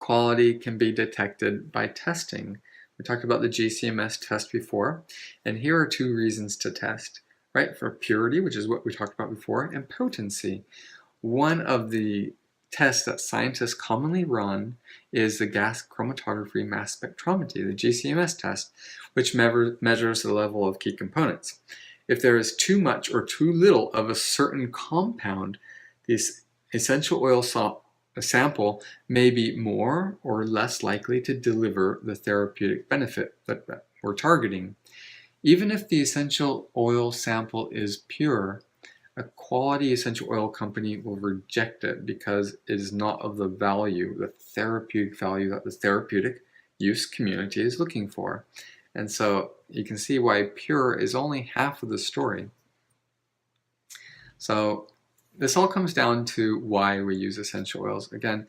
Quality can be detected by testing. We talked about the GCMs test before, and here are two reasons to test, right? For purity, which is what we talked about before, and potency. One of the tests that scientists commonly run is the gas chromatography mass spectrometry, the GCMS test, which measures the level of key components. If there is too much or too little of a certain compound, this essential oil sample may be more or less likely to deliver the therapeutic benefit that we're targeting. Even if the essential oil sample is pure, a quality essential oil company will reject it because it is not of the value, the therapeutic value that the therapeutic use community is looking for. And so you can see why pure is only half of the story. So this all comes down to why we use essential oils. Again,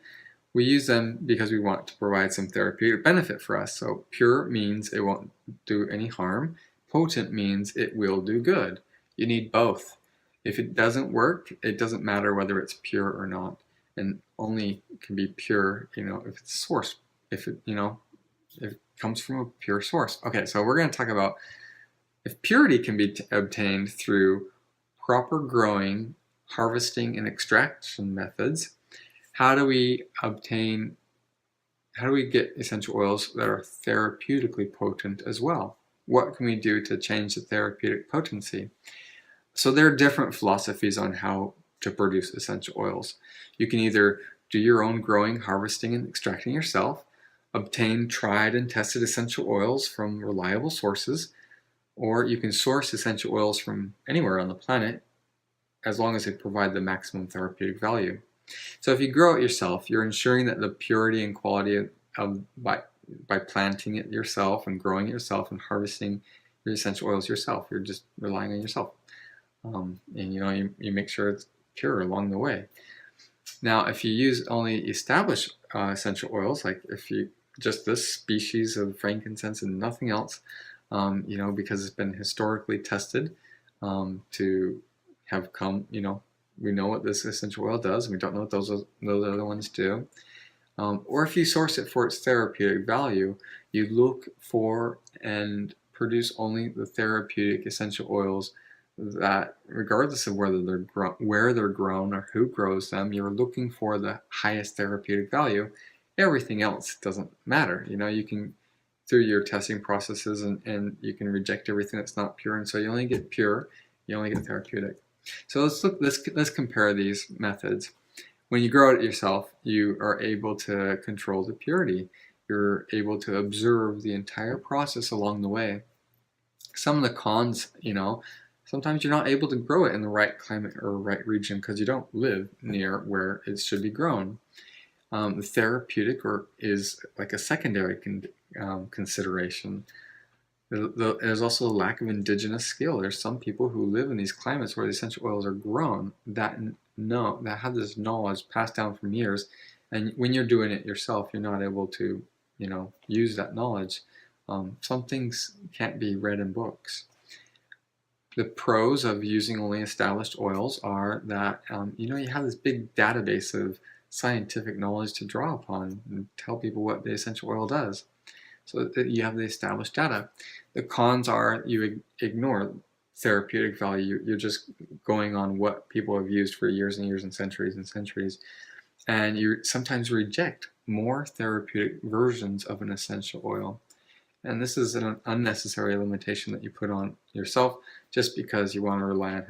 we use them because we want to provide some therapeutic benefit for us. So pure means it won't do any harm. Potent means it will do good. You need both. If it doesn't work, it doesn't matter whether it's pure or not, and only can be pure, if it's sourced, if it comes from a pure source. Okay, so we're going to talk about if purity can be obtained through proper growing, harvesting, and extraction methods. How do we get essential oils that are therapeutically potent as well? What can we do to change the therapeutic potency? So there are different philosophies on how to produce essential oils. You can either do your own growing, harvesting, and extracting yourself, obtain tried and tested essential oils from reliable sources, or you can source essential oils from anywhere on the planet as long as they provide the maximum therapeutic value. So if you grow it yourself, you're ensuring that the purity and quality by planting it yourself and growing it yourself and harvesting your essential oils yourself. You're just relying on yourself. And you make sure it's pure along the way. Now, if you use only established essential oils, like if you just this species of frankincense and nothing else, because it's been historically tested to have come, we know what this essential oil does, and we don't know what those other ones do. Or if you source it for its therapeutic value, you look for and produce only the therapeutic essential oils that, regardless of where they're grown or who grows them, you're looking for the highest therapeutic value. Everything else doesn't matter. You can, through your testing processes, and you can reject everything that's not pure, and so you only get pure, you only get therapeutic. So let's compare these methods. When you grow it yourself, you are able to control the purity. You're able to observe the entire process along the way. Some of the cons, sometimes you're not able to grow it in the right climate or right region because you don't live near where it should be grown. The therapeutic is like a secondary consideration. There's also a lack of indigenous skill. There's some people who live in these climates where the essential oils are grown that have this knowledge passed down from years, and when you're doing it yourself, you're not able to, use that knowledge. Some things can't be read in books. The pros of using only established oils are that you have this big database of scientific knowledge to draw upon and tell people what the essential oil does. So that you have the established data. The cons are you ignore therapeutic value. You're just going on what people have used for years and years and centuries. And you sometimes reject more therapeutic versions of an essential oil. And this is an unnecessary limitation that you put on yourself just because you want to rely on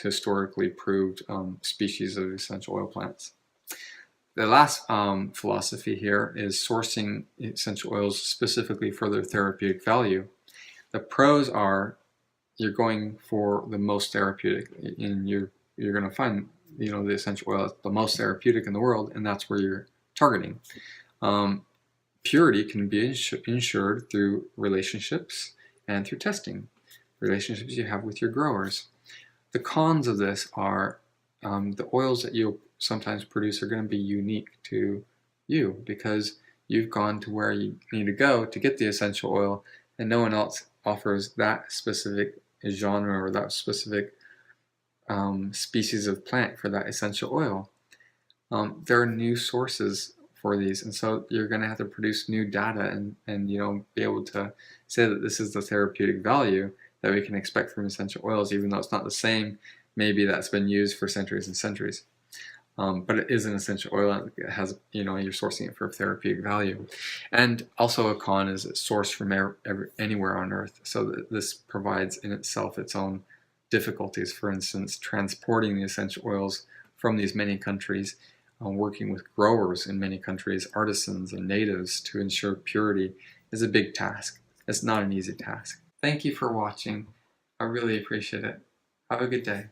historically proved species of essential oil plants. The last philosophy here is sourcing essential oils specifically for their therapeutic value. The pros are you're going for the most therapeutic, and you're going to find the essential oil that's the most therapeutic in the world, and that's where you're targeting. Purity can be ensured through relationships and through testing, relationships you have with your growers. The cons of this are the oils that you'll sometimes produce are going to be unique to you because you've gone to where you need to go to get the essential oil, and no one else offers that specific genre or that specific species of plant for that essential oil. There are new sources for these, and so you're going to have to produce new data and be able to say that this is the therapeutic value that we can expect from essential oils, even though it's not the same maybe that's been used for centuries and centuries. But it is an essential oil, and it has, you're sourcing it for therapeutic value. And also a con is it's sourced from anywhere on Earth, so this provides in itself its own difficulties. For instance, transporting the essential oils from these many countries, working with growers in many countries, artisans and natives to ensure purity is a big task. It's not an easy task. Thank you for watching. I really appreciate it. Have a good day.